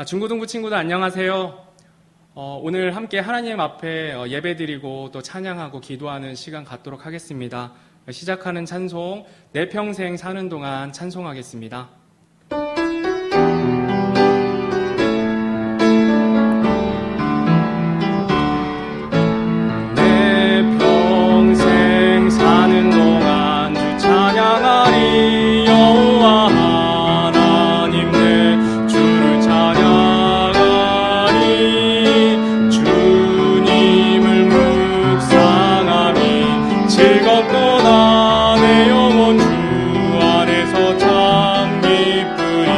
중고등부 친구들 안녕하세요. 오늘 함께 하나님 앞에 예배드리고 또 찬양하고 기도하는 시간 갖도록 하겠습니다. 시작하는 찬송, 내 평생 사는 동안 찬송하겠습니다. 내 평생 사는 동안 주 찬양하리 여호와 하나님 내 주를 찬양하리 주님을 묵상하니 즐겁구나 내 영혼 주 안에서 참 기쁘리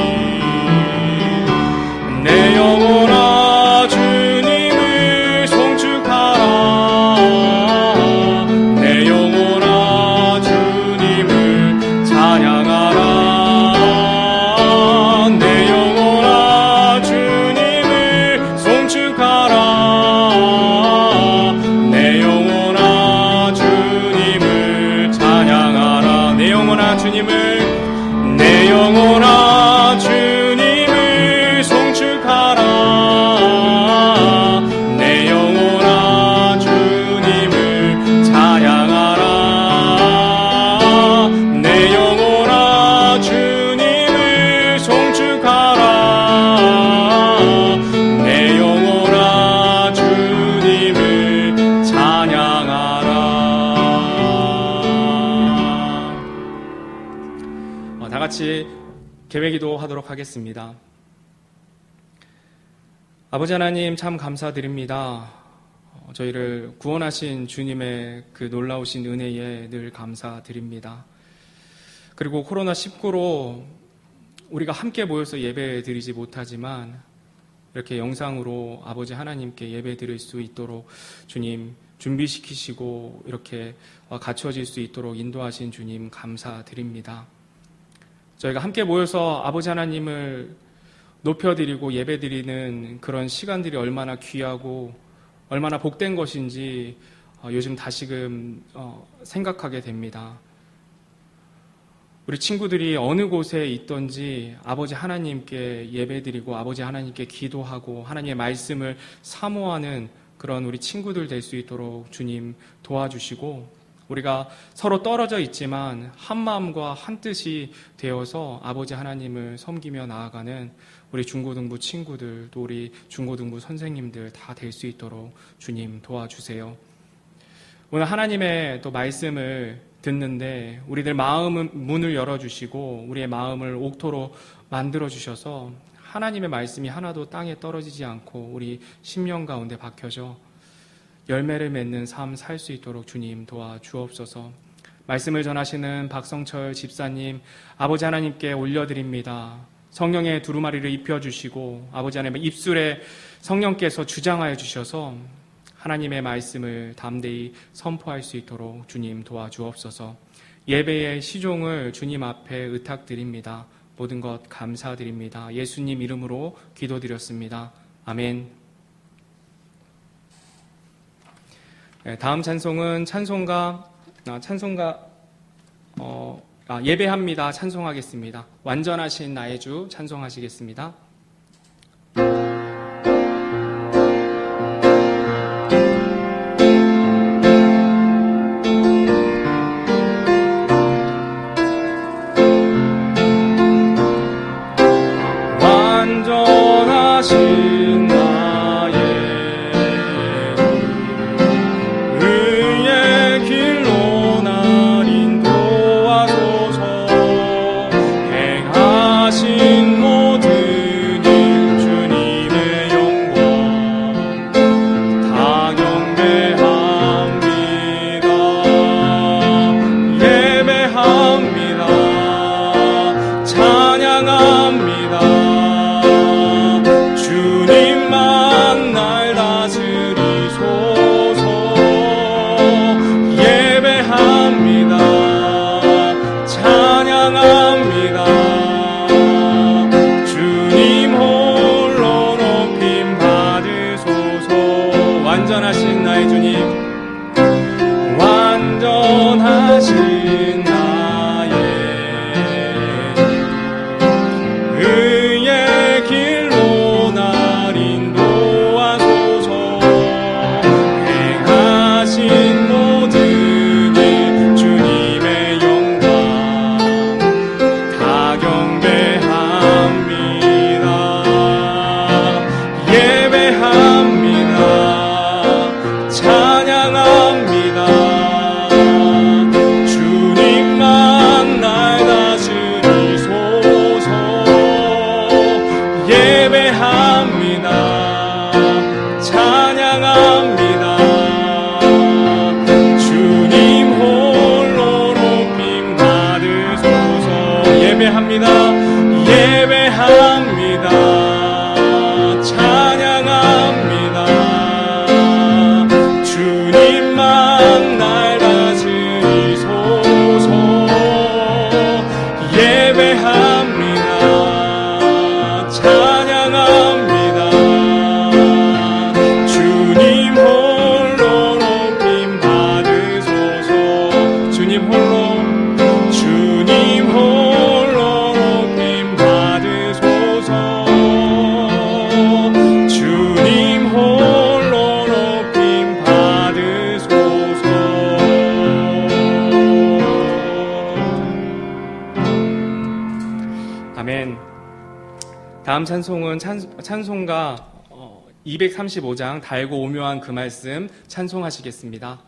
내 영혼아 주님을 송축하라 내 영혼아 주님을 찬양하라 내 영혼아 주님을 송축하라 내 영혼아 주님을 찬양하라 내 영혼아 주님을 내 영혼아 주님을 송축하라 내 영혼아 주님을 찬양하라 내 영혼아 주님을 송축하라 내 영혼아 주님을 찬양하라. 다 같이 계획기도 하도록 하겠습니다. 아버지 하나님 참 감사드립니다. 저희를 구원하신 주님의 그 놀라우신 은혜에 늘 감사드립니다. 그리고 코로나19로 우리가 함께 모여서 예배 드리지 못하지만 이렇게 영상으로 아버지 하나님께 예배 드릴 수 있도록 주님 준비시키시고 이렇게 갖춰질 수 있도록 인도하신 주님 감사드립니다. 저희가 함께 모여서 아버지 하나님을 높여드리고 예배드리는 그런 시간들이 얼마나 귀하고 얼마나 복된 것인지 요즘 다시금 생각하게 됩니다. 우리 친구들이 어느 곳에 있든지 아버지 하나님께 예배드리고 아버지 하나님께 기도하고 하나님의 말씀을 사모하는 그런 우리 친구들 될 수 있도록 주님 도와주시고 우리가 서로 떨어져 있지만 한 마음과 한 뜻이 되어서 아버지 하나님을 섬기며 나아가는 우리 중고등부 친구들 또 우리 중고등부 선생님들 다 될 수 있도록 주님 도와주세요. 오늘 하나님의 또 말씀을 듣는데 우리들 마음은 문을 열어주시고 우리의 마음을 옥토로 만들어주셔서 하나님의 말씀이 하나도 땅에 떨어지지 않고 우리 심령 가운데 박혀져 열매를 맺는 삶 살 수 있도록 주님 도와주옵소서. 말씀을 전하시는 박성철 집사님 아버지 하나님께 올려드립니다. 성령의 두루마리를 입혀주시고 아버지 하나님의 입술에 성령께서 주장하여 주셔서 하나님의 말씀을 담대히 선포할 수 있도록 주님 도와주옵소서. 예배의 시종을 주님 앞에 의탁드립니다. 모든 것 감사드립니다. 예수님 이름으로 기도드렸습니다. 아멘. 다음 찬송은 예배합니다. 찬송하겠습니다. 완전하신 나의 주 찬송하시겠습니다. 완전하신 나의 의의 길로 날 인도하소서 행하신 모든 날 다스리소서. 예배합니다. 찬양합니다. 주님 홀로 높임 받으소서. 주님 홀로 높임 받으소서. 주님 홀로 높임 받으소서. 아멘. 다음 찬송은 찬송가 235장 달고 오묘한 그 말씀 찬송하시겠습니다.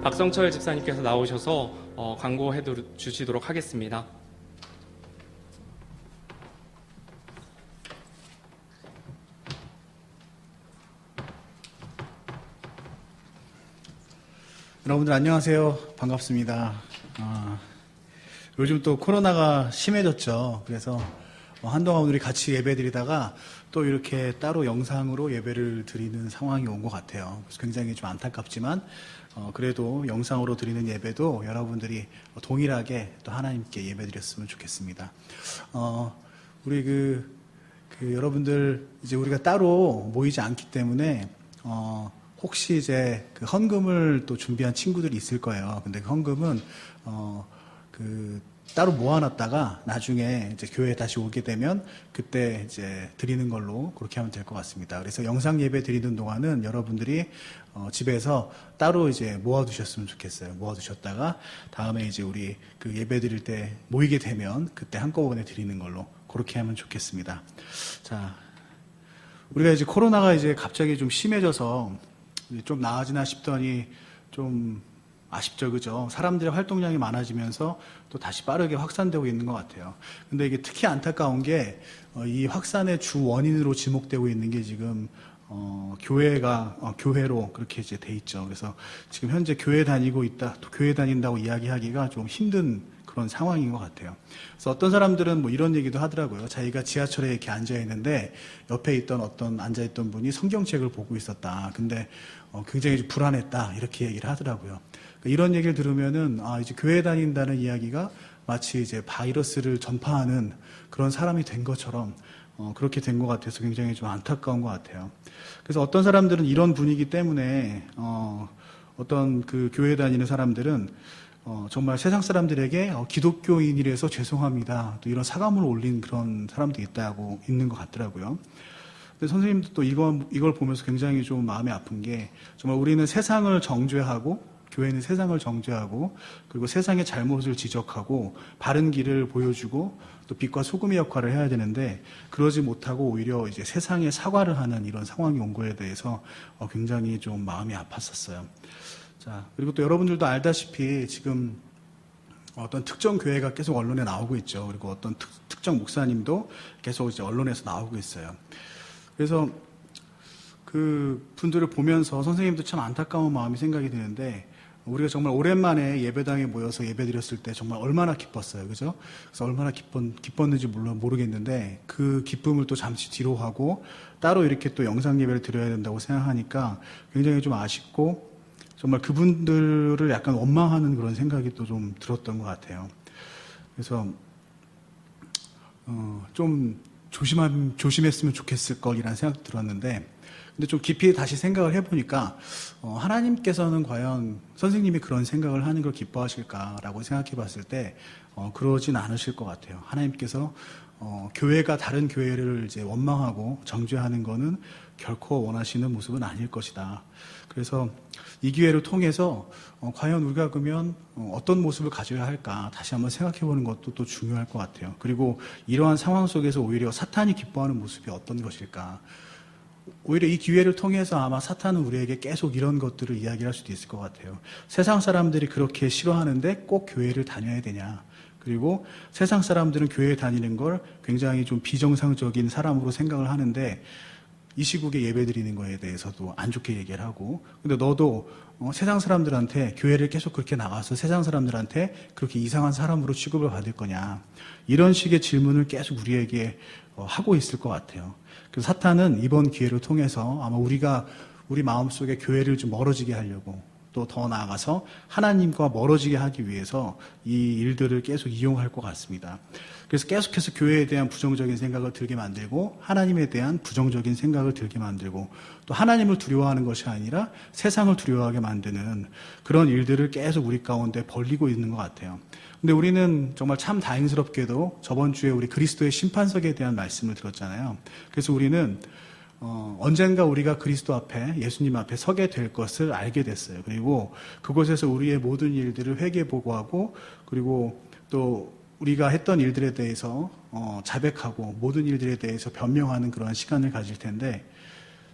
박성철 집사님께서 나오셔서 광고해 주시도록 하겠습니다. 여러분들 안녕하세요. 반갑습니다. 요즘 또 코로나가 심해졌죠. 그래서 한동안 우리 같이 예배드리다가 또 이렇게 따로 영상으로 예배를 드리는 상황이 온 것 같아요. 그래서 굉장히 좀 안타깝지만 그래도 영상으로 드리는 예배도 여러분들이 동일하게 또 하나님께 예배드렸으면 좋겠습니다. 우리 여러분들 이제 우리가 따로 모이지 않기 때문에 혹시 이제 그 헌금을 또 준비한 친구들이 있을 거예요. 근데 그 헌금은 따로 모아놨다가 나중에 이제 교회에 다시 오게 되면 그때 이제 드리는 걸로 그렇게 하면 될 것 같습니다. 그래서 영상 예배 드리는 동안은 여러분들이 집에서 따로 이제 모아두셨으면 좋겠어요. 모아두셨다가 다음에 이제 우리 그 예배 드릴 때 모이게 되면 그때 한꺼번에 드리는 걸로 그렇게 하면 좋겠습니다. 자, 우리가 이제 코로나가 이제 갑자기 좀 심해져서 좀 나아지나 싶더니 좀 아쉽죠, 그죠? 사람들의 활동량이 많아지면서 또 다시 빠르게 확산되고 있는 것 같아요. 근데 이게 특히 안타까운 게 이 확산의 주 원인으로 지목되고 있는 게 지금 교회로 그렇게 이제 돼 있죠. 그래서 지금 현재 교회 다닌다고 이야기하기가 좀 힘든 그런 상황인 것 같아요. 그래서 어떤 사람들은 뭐 이런 얘기도 하더라고요. 자기가 지하철에 이렇게 앉아 있는데 옆에 있던 어떤 앉아있던 분이 성경책을 보고 있었다. 근데 굉장히 불안했다. 이렇게 얘기를 하더라고요. 그러니까 이런 얘기를 들으면은 이제 교회 다닌다는 이야기가 마치 이제 바이러스를 전파하는 그런 사람이 된 것처럼 그렇게 된 것 같아서 굉장히 좀 안타까운 것 같아요. 그래서 어떤 사람들은 이런 분위기 때문에 어떤 그 교회 다니는 사람들은 정말 세상 사람들에게 기독교인이라서 죄송합니다. 또 이런 사과문을 올린 그런 사람도 있는 것 같더라고요. 근데 선생님도 또 이걸 보면서 굉장히 좀 마음이 아픈 게 정말 우리는 세상을 정죄하고 교회는 세상을 정죄하고 그리고 세상의 잘못을 지적하고 바른 길을 보여주고 또 빛과 소금의 역할을 해야 되는데 그러지 못하고 오히려 이제 세상에 사과를 하는 이런 상황이 온 거에 대해서 굉장히 좀 마음이 아팠었어요. 자, 그리고 또 여러분들도 알다시피 지금 어떤 특정 교회가 계속 언론에 나오고 있죠. 그리고 어떤 특정 목사님도 계속 이제 언론에서 나오고 있어요. 그래서 그 분들을 보면서 선생님도 참 안타까운 마음이 생각이 드는데 우리가 정말 오랜만에 예배당에 모여서 예배드렸을 때 정말 얼마나 기뻤어요. 그죠? 그래서 얼마나 기뻤는지 물론 모르겠는데 그 기쁨을 또 잠시 뒤로 하고 따로 이렇게 또 영상 예배를 드려야 된다고 생각하니까 굉장히 좀 아쉽고 정말 그분들을 약간 원망하는 그런 생각이 또 좀 들었던 것 같아요. 그래서 좀 조심했으면 좋겠을 걸이라는 생각이 들었는데 근데 좀 깊이 다시 생각을 해보니까 하나님께서는 과연 선생님이 그런 생각을 하는 걸 기뻐하실까라고 생각해 봤을 때 그러진 않으실 것 같아요. 하나님께서 교회가 다른 교회를 이제 원망하고 정죄하는 거는 결코 원하시는 모습은 아닐 것이다. 그래서 이 기회를 통해서 과연 우리가 그러면 어떤 모습을 가져야 할까 다시 한번 생각해 보는 것도 또 중요할 것 같아요. 그리고 이러한 상황 속에서 오히려 사탄이 기뻐하는 모습이 어떤 것일까? 오히려 이 기회를 통해서 아마 사탄은 우리에게 계속 이런 것들을 이야기할 수도 있을 것 같아요. 세상 사람들이 그렇게 싫어하는데 꼭 교회를 다녀야 되냐? 그리고 세상 사람들은 교회에 다니는 걸 굉장히 좀 비정상적인 사람으로 생각을 하는데 이 시국에 예배 드리는 거에 대해서도 안 좋게 얘기를 하고 근데 너도 세상 사람들한테 교회를 계속 그렇게 나가서 세상 사람들한테 그렇게 이상한 사람으로 취급을 받을 거냐 이런 식의 질문을 계속 우리에게 하고 있을 것 같아요. 그래서 사탄은 이번 기회를 통해서 아마 우리 마음속에 교회를 좀 멀어지게 하려고 또 더 나아가서 하나님과 멀어지게 하기 위해서 이 일들을 계속 이용할 것 같습니다. 그래서 계속해서 교회에 대한 부정적인 생각을 들게 만들고 하나님에 대한 부정적인 생각을 들게 만들고 또 하나님을 두려워하는 것이 아니라 세상을 두려워하게 만드는 그런 일들을 계속 우리 가운데 벌리고 있는 것 같아요. 근데 우리는 정말 참 다행스럽게도 저번 주에 우리 그리스도의 심판석에 대한 말씀을 들었잖아요. 그래서 우리는 언젠가 우리가 그리스도 앞에 예수님 앞에 서게 될 것을 알게 됐어요. 그리고 그곳에서 우리의 모든 일들을 회개보고하고 그리고 또 우리가 했던 일들에 대해서 자백하고 모든 일들에 대해서 변명하는 그러한 시간을 가질 텐데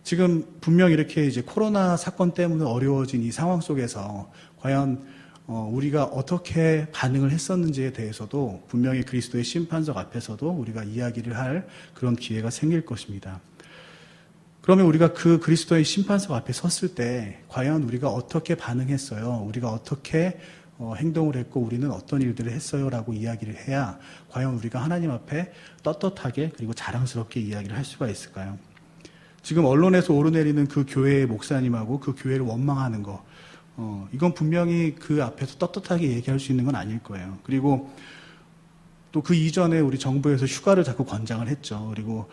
지금 분명 이렇게 이제 코로나 사건 때문에 어려워진 이 상황 속에서 과연 우리가 어떻게 반응을 했었는지에 대해서도 분명히 그리스도의 심판석 앞에서도 우리가 이야기를 할 그런 기회가 생길 것입니다. 그러면 우리가 그 그리스도의 심판석 앞에 섰을 때 과연 우리가 어떻게 반응했어요? 우리가 어떻게 행동을 했고 우리는 어떤 일들을 했어요? 라고 이야기를 해야 과연 우리가 하나님 앞에 떳떳하게 그리고 자랑스럽게 이야기를 할 수가 있을까요? 지금 언론에서 오르내리는 그 교회의 목사님하고 그 교회를 원망하는 거 이건 분명히 그 앞에서 떳떳하게 얘기할 수 있는 건 아닐 거예요. 그리고 또 그 이전에 우리 정부에서 휴가를 자꾸 권장을 했죠. 그리고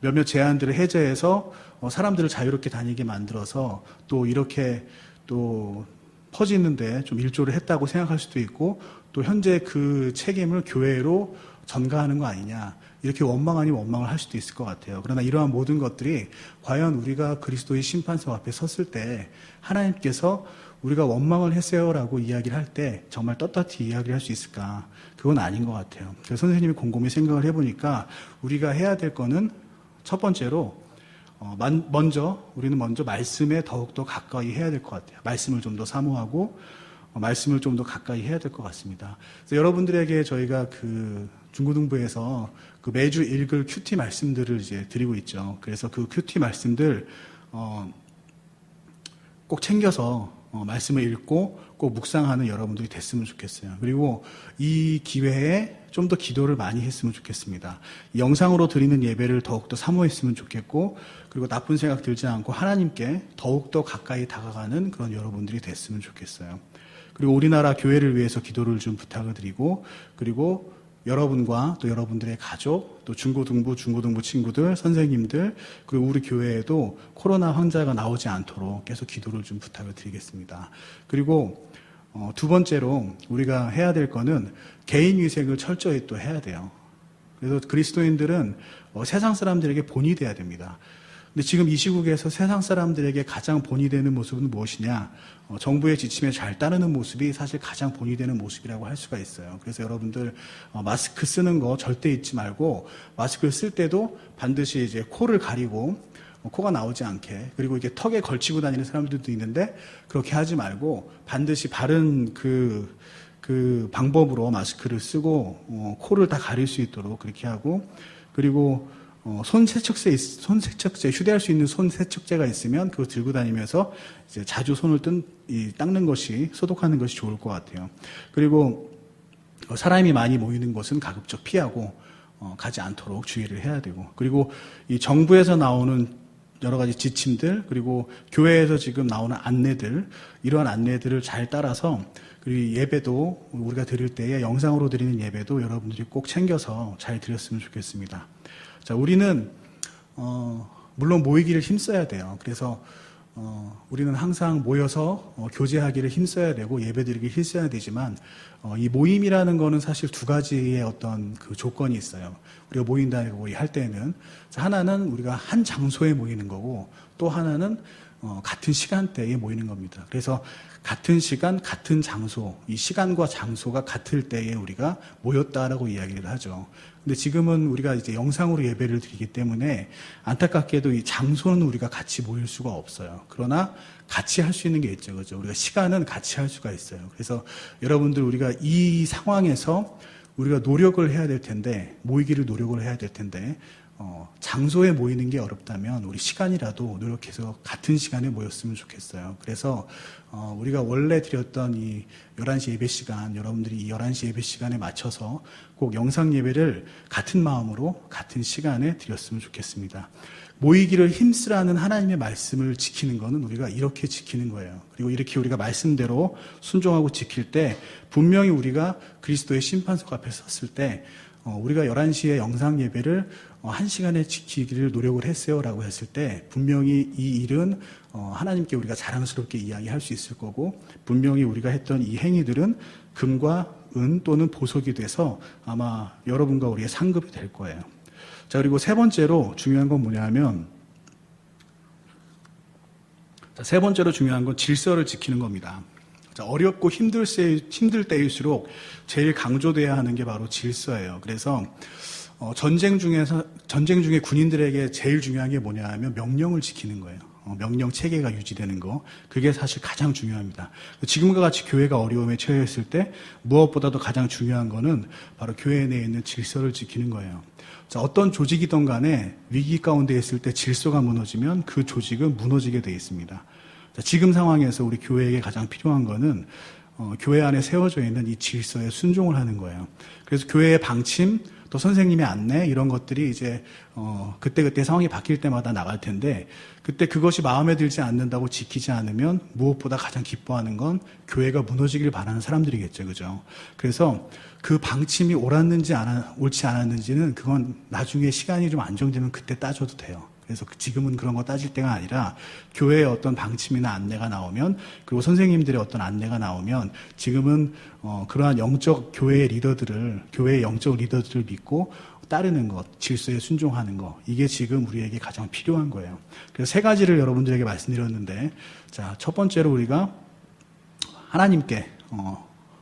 몇몇 제한들을 해제해서 사람들을 자유롭게 다니게 만들어서 또 이렇게 또 퍼지는데 좀 일조를 했다고 생각할 수도 있고 또 현재 그 책임을 교회로 전가하는 거 아니냐 이렇게 원망 아니면 원망을 할 수도 있을 것 같아요. 그러나 이러한 모든 것들이 과연 우리가 그리스도의 심판석 앞에 섰을 때 하나님께서 우리가 원망을 했어요라고 이야기를 할 때 정말 떳떳이 이야기를 할 수 있을까? 그건 아닌 것 같아요. 그래서 선생님이 곰곰이 생각을 해보니까 우리가 해야 될 거는 첫 번째로 우리는 먼저 말씀에 더욱더 가까이 해야 될 것 같아요. 말씀을 좀 더 사모하고 말씀을 좀 더 가까이 해야 될 것 같습니다. 그래서 여러분들에게 저희가 그 중고등부에서 그 매주 읽을 큐티 말씀들을 이제 드리고 있죠. 그래서 그 큐티 말씀들 꼭 챙겨서 말씀을 읽고 꼭 묵상하는 여러분들이 됐으면 좋겠어요. 그리고 이 기회에 좀 더 기도를 많이 했으면 좋겠습니다. 영상으로 드리는 예배를 더욱더 사모했으면 좋겠고, 그리고 나쁜 생각 들지 않고 하나님께 더욱더 가까이 다가가는 그런 여러분들이 됐으면 좋겠어요. 그리고 우리나라 교회를 위해서 기도를 좀 부탁을 드리고, 그리고 여러분과 또 여러분들의 가족, 또 중고등부 친구들, 선생님들, 그리고 우리 교회에도 코로나 환자가 나오지 않도록 계속 기도를 좀 부탁을 드리겠습니다. 그리고 두 번째로 우리가 해야 될 거는 개인 위생을 철저히 또 해야 돼요. 그래서 그리스도인들은 세상 사람들에게 본이 돼야 됩니다. 근데 지금 이 시국에서 세상 사람들에게 가장 본이 되는 모습은 무엇이냐? 정부의 지침에 잘 따르는 모습이 사실 가장 본이 되는 모습이라고 할 수가 있어요. 그래서 여러분들 마스크 쓰는 거 절대 잊지 말고, 마스크를 쓸 때도 반드시 이제 코를 가리고 코가 나오지 않게, 그리고 이게 턱에 걸치고 다니는 사람들도 있는데 그렇게 하지 말고 반드시 바른 그 방법으로 마스크를 쓰고 코를 다 가릴 수 있도록 그렇게 하고, 그리고 손 세척제, 휴대할 수 있는 손 세척제가 있으면 그거 들고 다니면서 이제 자주 손을 닦는 것이, 소독하는 것이 좋을 것 같아요. 그리고 사람이 많이 모이는 곳은 가급적 피하고 가지 않도록 주의를 해야 되고, 그리고 이 정부에서 나오는 여러 가지 지침들, 그리고 교회에서 지금 나오는 안내들, 이러한 안내들을 잘 따라서, 그리고 예배도 우리가 드릴 때에 영상으로 드리는 예배도 여러분들이 꼭 챙겨서 잘 드렸으면 좋겠습니다. 자, 우리는 물론 모이기를 힘써야 돼요. 그래서 우리는 항상 모여서 교제하기를 힘써야 되고 예배드리기 힘써야 되지만, 이 모임이라는 거는 사실 두 가지의 어떤 그 조건이 있어요. 우리가 모인다고 할 때는 하나는 우리가 한 장소에 모이는 거고, 또 하나는 같은 시간대에 모이는 겁니다. 그래서 같은 시간, 같은 장소, 이 시간과 장소가 같을 때에 우리가 모였다라고 이야기를 하죠. 근데 지금은 우리가 이제 영상으로 예배를 드리기 때문에 안타깝게도 이 장소는 우리가 같이 모일 수가 없어요. 그러나 같이 할 수 있는 게 있죠. 그죠? 우리가 시간은 같이 할 수가 있어요. 그래서 여러분들, 우리가 이 상황에서 우리가 노력을 해야 될 텐데, 모이기를 노력을 해야 될 텐데, 장소에 모이는 게 어렵다면 우리 시간이라도 노력해서 같은 시간에 모였으면 좋겠어요. 그래서 우리가 원래 드렸던 이 11시 예배 시간, 여러분들이 이 11시 예배 시간에 맞춰서 꼭 영상 예배를 같은 마음으로 같은 시간에 드렸으면 좋겠습니다. 모이기를 힘쓰라는 하나님의 말씀을 지키는 것은 우리가 이렇게 지키는 거예요. 그리고 이렇게 우리가 말씀대로 순종하고 지킬 때, 분명히 우리가 그리스도의 심판석 앞에 섰을 때 우리가 11시에 영상 예배를 1시간에 지키기를 노력을 했어요 라고 했을 때, 분명히 이 일은 하나님께 우리가 자랑스럽게 이야기할 수 있을 거고, 분명히 우리가 했던 이 행위들은 금과 은 또는 보석이 돼서 아마 여러분과 우리의 상급이 될 거예요. 자, 그리고 세 번째로 중요한 건 뭐냐면, 세 번째로 중요한 건 질서를 지키는 겁니다. 자, 어렵고 힘들 때일수록 제일 강조돼야 하는 게 바로 질서예요. 그래서 전쟁 중에 군인들에게 제일 중요한 게 뭐냐 하면 명령을 지키는 거예요. 명령 체계가 유지되는 거. 그게 사실 가장 중요합니다. 지금과 같이 교회가 어려움에 처해 있을 때 무엇보다도 가장 중요한 거는 바로 교회 내에 있는 질서를 지키는 거예요. 자, 어떤 조직이든 간에 위기 가운데 있을 때 질서가 무너지면 그 조직은 무너지게 돼 있습니다. 자, 지금 상황에서 우리 교회에게 가장 필요한 거는 교회 안에 세워져 있는 이 질서에 순종을 하는 거예요. 그래서 교회의 방침, 또 선생님의 안내, 이런 것들이 이제 그때그때 상황이 바뀔 때마다 나갈 텐데, 그때 그것이 마음에 들지 않는다고 지키지 않으면 무엇보다 가장 기뻐하는 건 교회가 무너지길 바라는 사람들이겠죠. 그죠? 그래서 그 방침이 옳았는지 옳지 않았는지는 그건 나중에 시간이 좀 안정되면 그때 따져도 돼요. 그래서 지금은 그런 거 따질 때가 아니라, 교회의 어떤 방침이나 안내가 나오면, 그리고 선생님들의 어떤 안내가 나오면, 지금은 그러한 교회의 영적 리더들을 믿고 따르는 것, 질서에 순종하는 것, 이게 지금 우리에게 가장 필요한 거예요. 그래서 세 가지를 여러분들에게 말씀드렸는데, 자, 첫 번째로 우리가 하나님께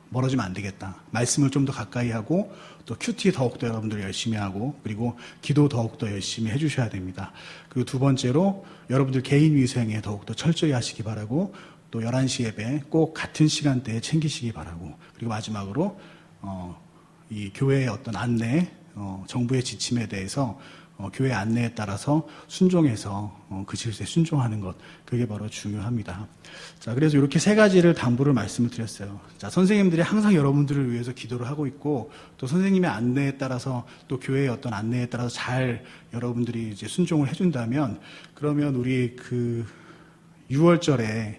멀어지면 안 되겠다. 말씀을 좀 더 가까이 하고, 또 큐티 더욱더 여러분들 열심히 하고, 그리고 기도 더욱더 열심히 해주셔야 됩니다. 그리고 두 번째로 여러분들 개인 위생에 더욱더 철저히 하시기 바라고, 또 11시 예배 꼭 같은 시간대에 챙기시기 바라고, 그리고 마지막으로 이 교회의 어떤 안내, 정부의 지침에 대해서 교회 안내에 따라서 순종해서 그 질서에 순종하는 것, 그게 바로 중요합니다. 자, 그래서 이렇게 세 가지를 당부를 말씀을 드렸어요. 자, 선생님들이 항상 여러분들을 위해서 기도를 하고 있고, 또 선생님의 안내에 따라서, 또 교회의 어떤 안내에 따라서 잘 여러분들이 이제 순종을 해준다면, 그러면 우리 그 6월절에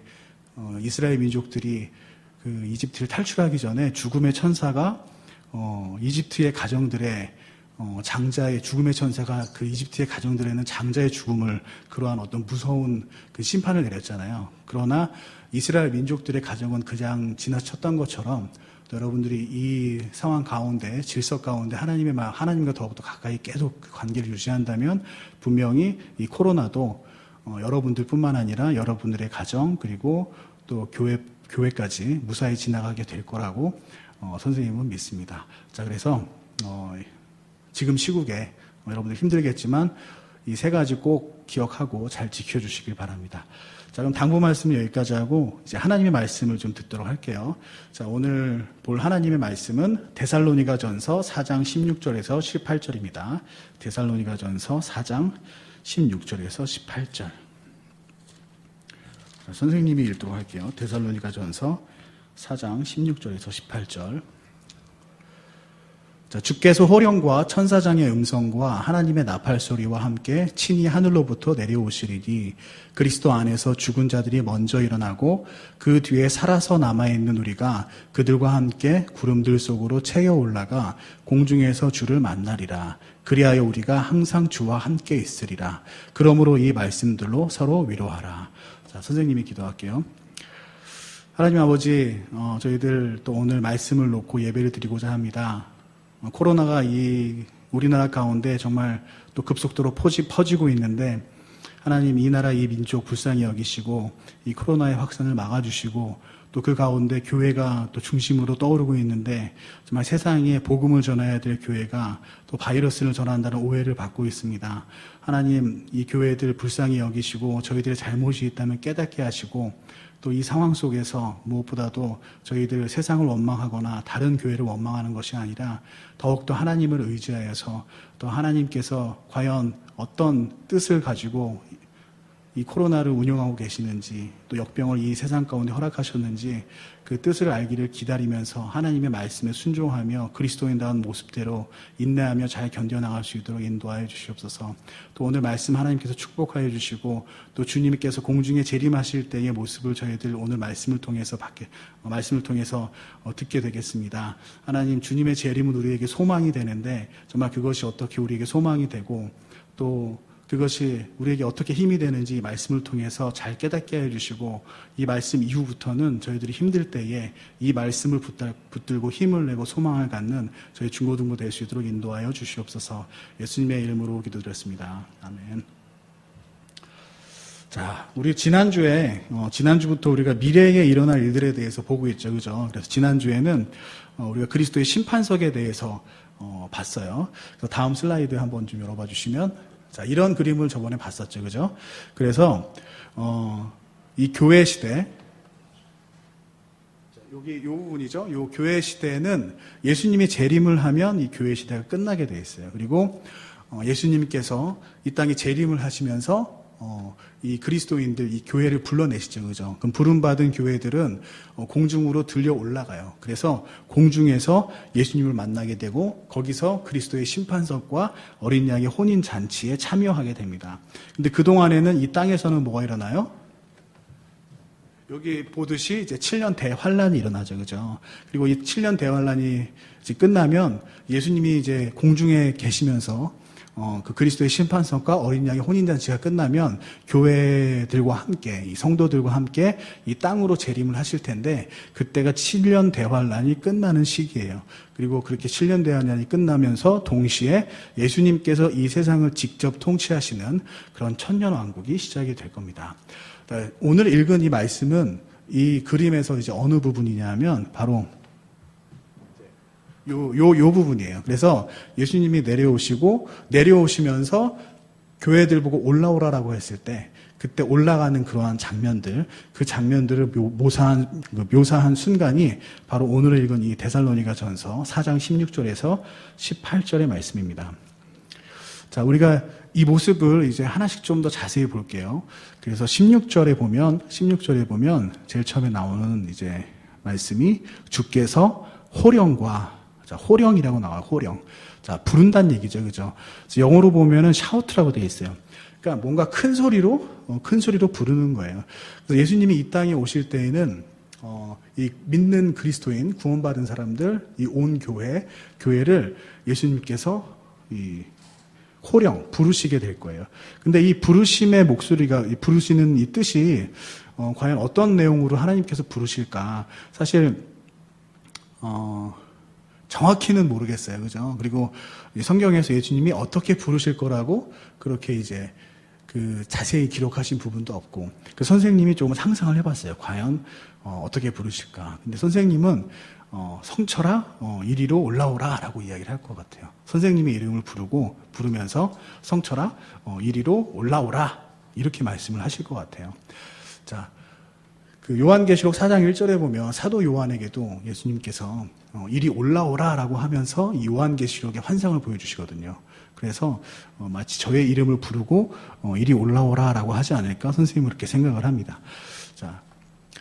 이스라엘 민족들이 그 이집트를 탈출하기 전에 죽음의 천사가 이집트의 가정들의 장자의 죽음의 천사가 그 이집트의 가정들에는 장자의 죽음을 그러한 어떤 무서운 그 심판을 내렸잖아요. 그러나 이스라엘 민족들의 가정은 그냥 지나쳤던 것처럼 또 여러분들이 이 상황 가운데 질서 가운데 하나님과 더욱더 가까이 계속 그 관계를 유지한다면 분명히 이 코로나도 여러분들뿐만 아니라 여러분들의 가정 그리고 또 교회까지 무사히 지나가게 될 거라고 선생님은 믿습니다. 자, 그래서 지금 시국에 여러분들 힘들겠지만 이 세 가지 꼭 기억하고 잘 지켜주시길 바랍니다. 자, 그럼 당부 말씀은 여기까지 하고 이제 하나님의 말씀을 좀 듣도록 할게요. 자, 오늘 볼 하나님의 말씀은 데살로니가전서 4장 16절에서 18절입니다. 데살로니가전서 4장 16절에서 18절. 자, 선생님이 읽도록 할게요. 데살로니가전서 4장 16절에서 18절. 자, 주께서 호령과 천사장의 음성과 하나님의 나팔 소리와 함께 친히 하늘로부터 내려오시리니 그리스도 안에서 죽은 자들이 먼저 일어나고 그 뒤에 살아서 남아있는 우리가 그들과 함께 구름들 속으로 채여 올라가 공중에서 주를 만나리라. 그리하여 우리가 항상 주와 함께 있으리라. 그러므로 이 말씀들로 서로 위로하라. 자, 선생님이 기도할게요. 하나님 아버지, 저희들 또 오늘 말씀을 놓고 예배를 드리고자 합니다. 코로나가 이 우리나라 가운데 정말 또 급속도로 퍼지고 있는데 하나님 이 나라 이 민족 불쌍히 여기시고 이 코로나의 확산을 막아주시고 또 그 가운데 교회가 또 중심으로 떠오르고 있는데 정말 세상에 복음을 전해야 될 교회가 또 바이러스를 전한다는 오해를 받고 있습니다. 하나님 이 교회들 불쌍히 여기시고 저희들의 잘못이 있다면 깨닫게 하시고 또 이 상황 속에서 무엇보다도 저희들 세상을 원망하거나 다른 교회를 원망하는 것이 아니라 더욱더 하나님을 의지하여서 또 하나님께서 과연 어떤 뜻을 가지고 이 코로나를 운영하고 계시는지 또 역병을 이 세상 가운데 허락하셨는지 그 뜻을 알기를 기다리면서 하나님의 말씀에 순종하며 그리스도인다운 모습대로 인내하며 잘 견뎌나갈 수 있도록 인도하여 주시옵소서. 또 오늘 말씀 하나님께서 축복하여 주시고 또 주님께서 공중에 재림하실 때의 모습을 저희들 오늘 말씀을 통해서 듣게 되겠습니다. 하나님 주님의 재림은 우리에게 소망이 되는데 정말 그것이 어떻게 우리에게 소망이 되고 또 그것이 우리에게 어떻게 힘이 되는지 이 말씀을 통해서 잘 깨닫게 해주시고 이 말씀 이후부터는 저희들이 힘들 때에 이 말씀을 붙들고 힘을 내고 소망을 갖는 저희 중고등부 될 수 있도록 인도하여 주시옵소서. 예수님의 이름으로 기도드렸습니다. 아멘. 자, 우리 지난주부터 우리가 미래에 일어날 일들에 대해서 보고 있죠. 그죠? 그래서 지난주에는 우리가 그리스도의 심판석에 대해서 봤어요. 그래서 다음 슬라이드 한번 좀 열어봐 주시면 자, 이런 그림을 저번에 봤었죠. 그죠? 그래서, 이 교회 시대, 여기 요 부분이죠. 요 교회 시대는 예수님이 재림을 하면 이 교회 시대가 끝나게 돼 있어요. 그리고, 예수님께서 이 땅에 재림을 하시면서, 이 그리스도인들, 이 교회를 불러내시죠. 그죠? 그럼 부름받은 교회들은 공중으로 들려 올라가요. 그래서 공중에서 예수님을 만나게 되고 거기서 그리스도의 심판석과 어린 양의 혼인 잔치에 참여하게 됩니다. 근데 그동안에는 이 땅에서는 뭐가 일어나요? 여기 보듯이 이제 7년 대환란이 일어나죠. 그죠? 그리고 이 7년 대환란이 이제 끝나면 예수님이 이제 공중에 계시면서 그 그리스도의 심판석과 어린 양의 혼인잔치가 끝나면 교회들과 함께, 이 성도들과 함께 이 땅으로 재림을 하실 텐데, 그때가 7년 대환란이 끝나는 시기예요. 그리고 그렇게 7년 대환란이 끝나면서 동시에 예수님께서 이 세상을 직접 통치하시는 그런 천년왕국이 시작이 될 겁니다. 오늘 읽은 이 말씀은 이 그림에서 이제 어느 부분이냐면, 바로 요 부분이에요. 그래서 예수님이 내려오시면서 교회들 보고 올라오라라고 했을 때, 그때 올라가는 그러한 장면들, 그 장면들을 묘사한 순간이 바로 오늘 읽은 이 데살로니가전서 4장 16절에서 18절의 말씀입니다. 자, 우리가 이 모습을 이제 하나씩 좀 더 자세히 볼게요. 그래서 16절에 보면 제일 처음에 나오는 이제 말씀이 주께서 호령과, 자, 호령이라고 나와요. 호령. 자, 부른다는 얘기죠. 그죠? 영어로 보면은 샤우트라고 되어 있어요. 그러니까 뭔가 큰 소리로 부르는 거예요. 그래서 예수님이 이 땅에 오실 때에는 이 믿는 그리스도인 구원받은 사람들, 이 온 교회를 예수님께서 이 호령 부르시게 될 거예요. 근데 이 부르심의 목소리가, 이 부르시는 이 뜻이 과연 어떤 내용으로 하나님께서 부르실까? 사실 정확히는 모르겠어요. 그죠? 그리고 성경에서 예수님이 어떻게 부르실 거라고 그렇게 이제 그 자세히 기록하신 부분도 없고, 그 선생님이 조금 상상을 해봤어요. 과연 어떻게 부르실까? 근데 선생님은 성철아 이리로 올라오라라고 이야기를 할 것 같아요. 선생님의 이름을 부르면서 성철아 이리로 올라오라 이렇게 말씀을 하실 것 같아요. 자, 그 요한계시록 4장 1절에 보면 사도 요한에게도 예수님께서 이리 올라오라라고 하면서 이 요한계시록의 환상을 보여주시거든요. 그래서 마치 저의 이름을 부르고 이리 올라오라라고 하지 않을까 선생님은 그렇게 생각을 합니다. 자,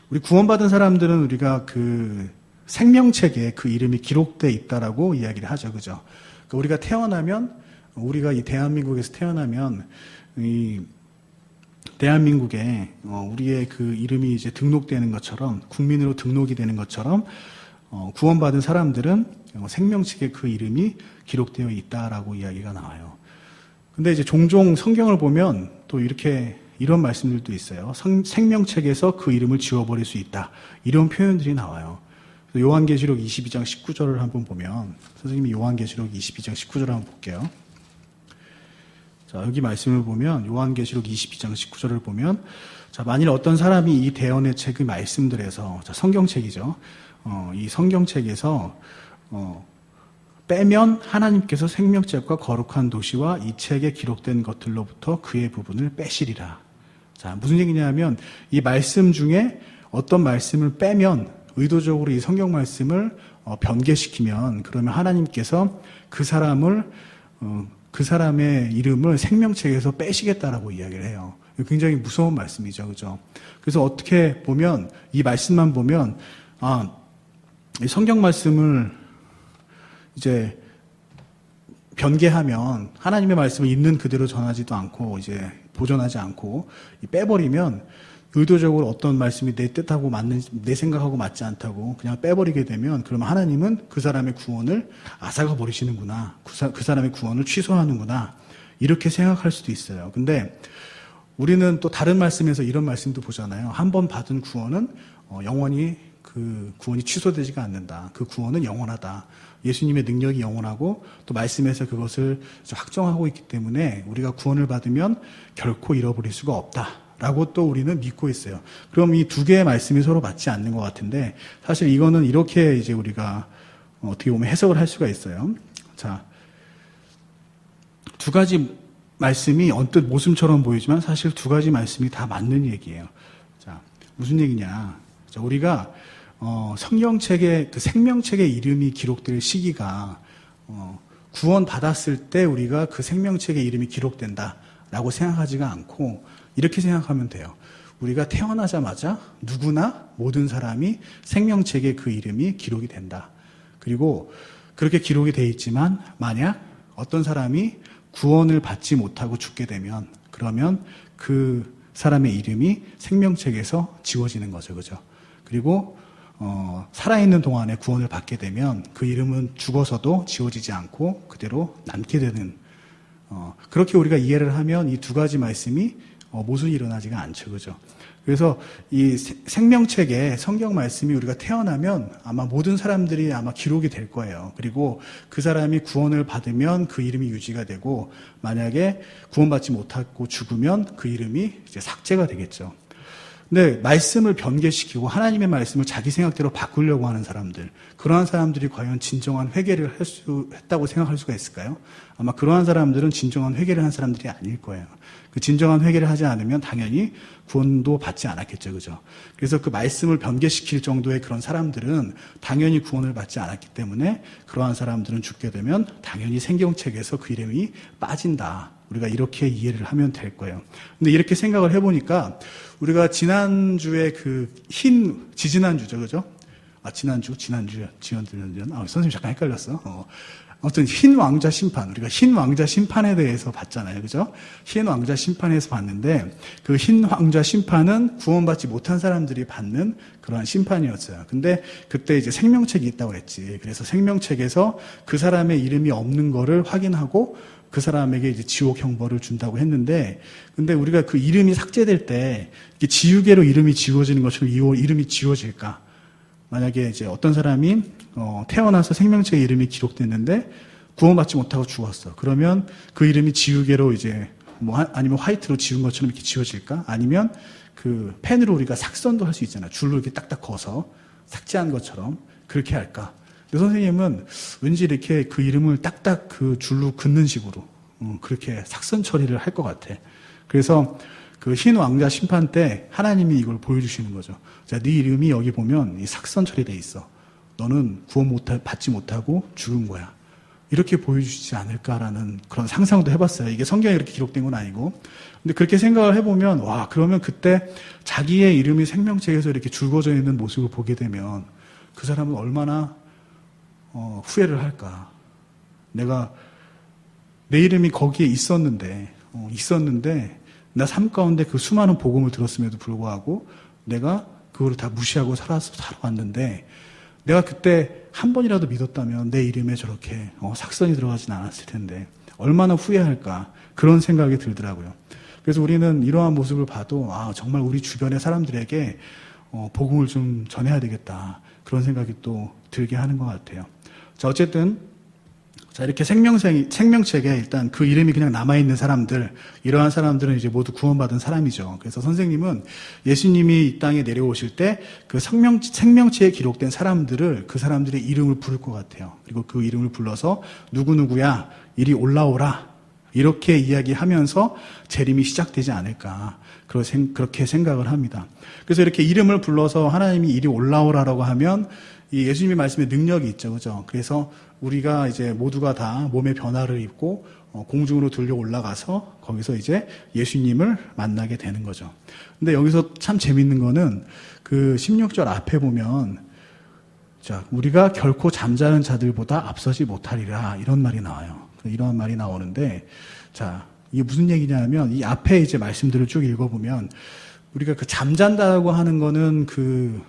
우리 구원받은 사람들은 우리가 그 생명책에 그 이름이 기록되어 있다라고 이야기를 하죠. 그죠? 그러니까 우리가 태어나면, 우리가 이 대한민국에서 태어나면 이 대한민국에 우리의 그 이름이 이제 등록되는 것처럼, 국민으로 등록이 되는 것처럼 구원받은 사람들은 생명책에 그 이름이 기록되어 있다라고 이야기가 나와요. 근데 이제 종종 성경을 보면 또 이런 말씀들도 있어요. 생명책에서 그 이름을 지워버릴 수 있다. 이런 표현들이 나와요. 요한계시록 22장 19절을 한번 보면, 선생님이 요한계시록 22장 19절을 한번 볼게요. 자, 여기 말씀을 보면, 요한계시록 22장 19절을 보면, 자, 만일 어떤 사람이 이 대언의 책의 말씀들에서, 자, 성경책이죠. 이 성경책에서, 빼면 하나님께서 생명책과 거룩한 도시와 이 책에 기록된 것들로부터 그의 부분을 빼시리라. 자, 무슨 얘기냐면, 이 말씀 중에 어떤 말씀을 빼면, 의도적으로 이 성경 말씀을 변개시키면, 그러면 하나님께서 그 사람의 이름을 생명책에서 빼시겠다라고 이야기를 해요. 굉장히 무서운 말씀이죠. 그죠? 그래서 어떻게 보면, 이 말씀만 보면, 이 성경 말씀을 이제 변개하면 하나님의 말씀을 있는 그대로 전하지도 않고 이제 보존하지 않고 빼버리면 의도적으로 어떤 말씀이 내 뜻하고 내 생각하고 맞지 않다고 그냥 빼버리게 되면, 그러면 하나님은 그 사람의 구원을 앗아가 버리시는구나. 그 사람의 구원을 취소하는구나. 이렇게 생각할 수도 있어요. 근데 우리는 또 다른 말씀에서 이런 말씀도 보잖아요. 한 번 받은 구원은 영원히 그 구원이 취소되지가 않는다. 그 구원은 영원하다. 예수님의 능력이 영원하고 또 말씀에서 그것을 확정하고 있기 때문에 우리가 구원을 받으면 결코 잃어버릴 수가 없다라고 또 우리는 믿고 있어요. 그럼 이 두 개의 말씀이 서로 맞지 않는 것 같은데, 사실 이거는 이렇게 이제 우리가 어떻게 보면 해석을 할 수가 있어요. 자, 두 가지 말씀이 언뜻 모순처럼 보이지만 사실 두 가지 말씀이 다 맞는 얘기예요. 자, 무슨 얘기냐? 자, 우리가 성경책에 그 생명책의 이름이 기록될 시기가 구원 받았을 때 우리가 그 생명책의 이름이 기록된다라고 생각하지가 않고 이렇게 생각하면 돼요. 우리가 태어나자마자 누구나 모든 사람이 생명책에 그 이름이 기록이 된다. 그리고 그렇게 기록이 돼 있지만 만약 어떤 사람이 구원을 받지 못하고 죽게 되면 그러면 그 사람의 이름이 생명책에서 지워지는 거죠. 그죠? 그리고 살아있는 동안에 구원을 받게 되면 그 이름은 죽어서도 지워지지 않고 그대로 남게 되는, 그렇게 우리가 이해를 하면 이 두 가지 말씀이 모순이 일어나지가 않죠. 그죠? 그래서 이 생명책에 성경 말씀이 우리가 태어나면 아마 모든 사람들이 아마 기록이 될 거예요. 그리고 그 사람이 구원을 받으면 그 이름이 유지가 되고, 만약에 구원받지 못하고 죽으면 그 이름이 이제 삭제가 되겠죠. 근데 말씀을 변개시키고 하나님의 말씀을 자기 생각대로 바꾸려고 하는 사람들, 그러한 사람들이 과연 진정한 회개를 했다고 생각할 수가 있을까요? 아마 그러한 사람들은 진정한 회개를 한 사람들이 아닐 거예요. 그 진정한 회개를 하지 않으면 당연히 구원도 받지 않았겠죠. 그죠? 그래서 그 말씀을 변개시킬 정도의 그런 사람들은 당연히 구원을 받지 않았기 때문에 그러한 사람들은 죽게 되면 당연히 생명책에서 그 이름이 빠진다. 우리가 이렇게 이해를 하면 될 거예요. 근데 이렇게 생각을 해보니까 우리가 지난주에 지지난주죠. 그죠? 선생님 잠깐 헷갈렸어. 아무튼 흰 왕자 심판, 우리가 흰 왕자 심판에 대해서 봤잖아요. 그죠? 흰 왕자 심판에서 봤는데 그 흰 왕자 심판은 구원받지 못한 사람들이 받는 그러한 심판이었어요. 근데 그때 이제 생명책이 있다고 그랬지. 그래서 생명책에서 그 사람의 이름이 없는 거를 확인하고 그 사람에게 이제 지옥 형벌을 준다고 했는데, 근데 우리가 그 이름이 삭제될 때 이게 지우개로 이름이 지워지는 것처럼 이 이름이 지워질까? 만약에 이제 어떤 사람이 태어나서 생명책에 이름이 기록됐는데 구원받지 못하고 죽었어. 그러면 그 이름이 지우개로 이제 아니면 화이트로 지운 것처럼 이렇게 지워질까? 아니면 그 펜으로 우리가 삭선도 할 수 있잖아. 줄로 이렇게 딱딱 거서 삭제한 것처럼 그렇게 할까? 근데 선생님은 왠지 이렇게 그 이름을 딱딱 그 줄로 긋는 식으로 그렇게 삭선 처리를 할 것 같아. 그래서 그 흰 왕자 심판 때 하나님이 이걸 보여주시는 거죠. 자, 네 이름이 여기 보면 이 삭선 처리돼 있어. 너는 받지 못하고 죽은 거야. 이렇게 보여주시지 않을까라는 그런 상상도 해봤어요. 이게 성경에 이렇게 기록된 건 아니고. 근데 그렇게 생각을 해보면, 와, 그러면 그때 자기의 이름이 생명책에서 이렇게 줄거져 있는 모습을 보게 되면 그 사람은 얼마나 후회를 할까. 내가 내 이름이 거기에 있었는데 나 삶 가운데 그 수많은 복음을 들었음에도 불구하고 내가 그거를 다 무시하고 살아왔는데 내가 그때 한 번이라도 믿었다면 내 이름에 저렇게 삭선이 들어가진 않았을 텐데 얼마나 후회할까 그런 생각이 들더라고요. 그래서 우리는 이러한 모습을 봐도 정말 우리 주변의 사람들에게 복음을 좀 전해야 되겠다 그런 생각이 또 들게 하는 것 같아요. 자, 어쨌든 이렇게 생명책에 일단 그 이름이 그냥 남아있는 사람들, 이러한 사람들은 이제 모두 구원받은 사람이죠. 그래서 선생님은 예수님이 이 땅에 내려오실 때 그 생명책에 기록된 사람들을, 그 사람들의 이름을 부를 것 같아요. 그리고 그 이름을 불러서 누구누구야, 이리 올라오라. 이렇게 이야기하면서 재림이 시작되지 않을까. 그렇게 생각을 합니다. 그래서 이렇게 이름을 불러서 하나님이 이리 올라오라라고 하면 이 예수님의 말씀에 능력이 있죠. 그죠? 그래서 우리가 이제 모두가 다 몸의 변화를 입고 공중으로 들려 올라가서 거기서 이제 예수님을 만나게 되는 거죠. 근데 여기서 참 재밌는 거는 그 16절 앞에 보면 자, 우리가 결코 잠자는 자들보다 앞서지 못하리라 이런 말이 나와요. 이런 말이 나오는데 자, 이게 무슨 얘기냐면 이 앞에 이제 말씀들을 쭉 읽어보면 우리가 그 잠잔다라고 하는 거는 그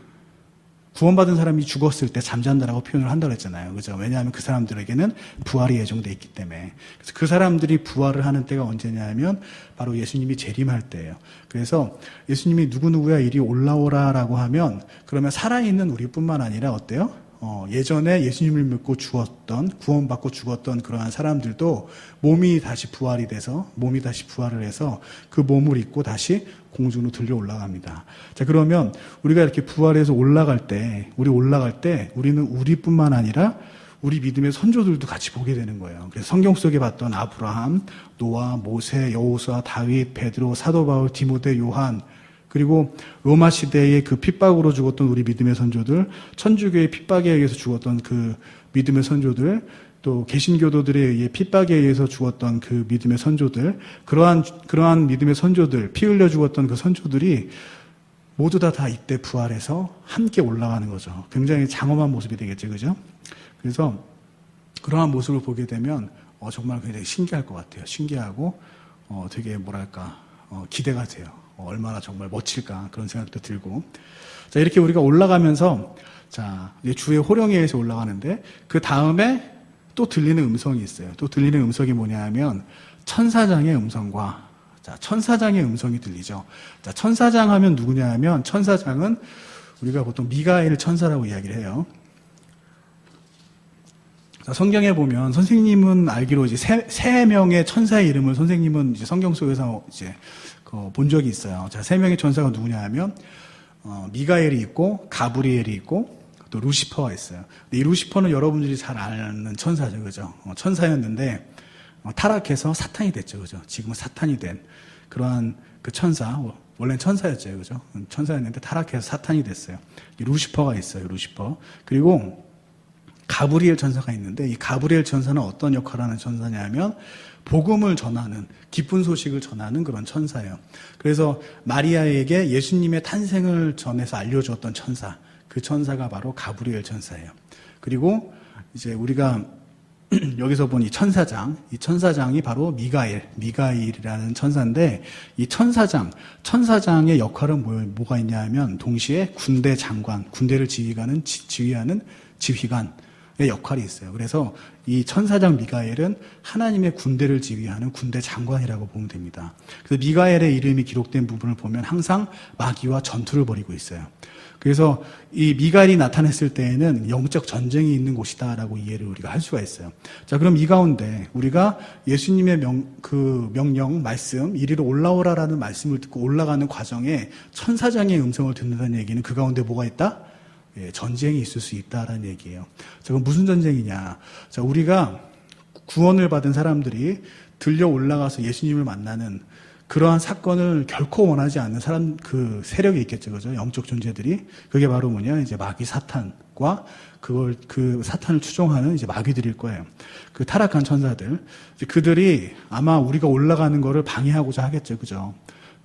구원받은 사람이 죽었을 때 잠잔다라고 표현을 한다고 했잖아요. 그죠? 왜냐하면 그 사람들에게는 부활이 예정돼 있기 때문에. 그래서 그 사람들이 부활을 하는 때가 언제냐면 바로 예수님이 재림할 때예요. 그래서 예수님이 누구누구야 이리 올라오라라고 하면 그러면 살아있는 우리뿐만 아니라 어때요? 예전에 예수님을 믿고 죽었던, 구원받고 죽었던 그러한 사람들도 몸이 다시 부활을 해서 그 몸을 입고 다시 공중으로 들려 올라갑니다. 자, 그러면 우리가 이렇게 부활해서 올라갈 때 우리는 우리뿐만 아니라 우리 믿음의 선조들도 같이 보게 되는 거예요. 그래서 성경 속에 봤던 아브라함, 노아, 모세, 여호수아, 다윗, 베드로, 사도 바울, 디모데, 요한, 그리고 로마 시대의 그 핍박으로 죽었던 우리 믿음의 선조들, 천주교의 핍박에 의해서 죽었던 그 믿음의 선조들, 또 개신교도들에 의해 핍박에 의해서 죽었던 그 믿음의 선조들, 그러한 믿음의 선조들, 피 흘려 죽었던 그 선조들이 모두 다 이때 부활해서 함께 올라가는 거죠. 굉장히 장엄한 모습이 되겠죠, 그죠? 그래서 그러한 모습을 보게 되면 정말 굉장히 신기할 것 같아요. 신기하고 되게 기대가 돼요. 얼마나 정말 멋질까 그런 생각도 들고. 자, 이렇게 우리가 올라가면서 자, 이제 주의 호령에 의해서 올라가는데 그 다음에 또 들리는 음성이 있어요. 또 들리는 음성이 뭐냐면 천사장의 음성과 천사장의 음성이 들리죠. 자, 천사장 하면 누구냐 하면 천사장은 우리가 보통 미가엘 천사라고 이야기를 해요. 자, 성경에 보면 선생님은 알기로 이제 세 명의 천사의 이름을 선생님은 이제 성경 속에서 이제 본 적이 있어요. 자, 세 명의 천사가 누구냐 하면 미가엘이 있고 가브리엘이 있고 또 루시퍼가 있어요. 근데 이 루시퍼는 여러분들이 잘 아는 천사죠, 그죠? 천사였는데 타락해서 사탄이 됐죠, 그죠? 지금은 사탄이 된 그러한 그 천사, 원래는 천사였죠, 그죠? 천사였는데 타락해서 사탄이 됐어요. 루시퍼가 있어요, 루시퍼. 그리고 가브리엘 천사가 있는데 이 가브리엘 천사는 어떤 역할을 하는 천사냐면 복음을 전하는, 기쁜 소식을 전하는 그런 천사예요. 그래서 마리아에게 예수님의 탄생을 전해서 알려주었던 천사, 그 천사가 바로 가브리엘 천사예요. 그리고 이제 우리가 여기서 본 이 천사장이 바로 미가엘이라는 천사인데, 이 천사장의 역할은 뭐가 있냐면, 동시에 군대 장관, 군대를 지휘하는 지휘관의 역할이 있어요. 그래서 이 천사장 미가엘은 하나님의 군대를 지휘하는 군대 장관이라고 보면 됩니다. 그래서 미가엘의 이름이 기록된 부분을 보면 항상 마귀와 전투를 벌이고 있어요. 그래서 이 미가엘이 나타났을 때에는 영적 전쟁이 있는 곳이다라고 이해를 우리가 할 수가 있어요. 자, 그럼 이 가운데 우리가 예수님의 명령, 말씀, 이리로 올라오라라는 말씀을 듣고 올라가는 과정에 천사장의 음성을 듣는다는 얘기는 그 가운데 뭐가 있다? 예, 전쟁이 있을 수 있다라는 얘기예요. 자, 그럼 무슨 전쟁이냐? 자, 우리가 구원을 받은 사람들이 들려 올라가서 예수님을 만나는 그러한 사건을 결코 원하지 않는 그 세력이 있겠죠. 그죠? 영적 존재들이. 그게 바로 뭐냐? 이제 마귀 사탄과 그 사탄을 추종하는 이제 마귀들일 거예요. 그 타락한 천사들. 그들이 아마 우리가 올라가는 거를 방해하고자 하겠죠. 그죠?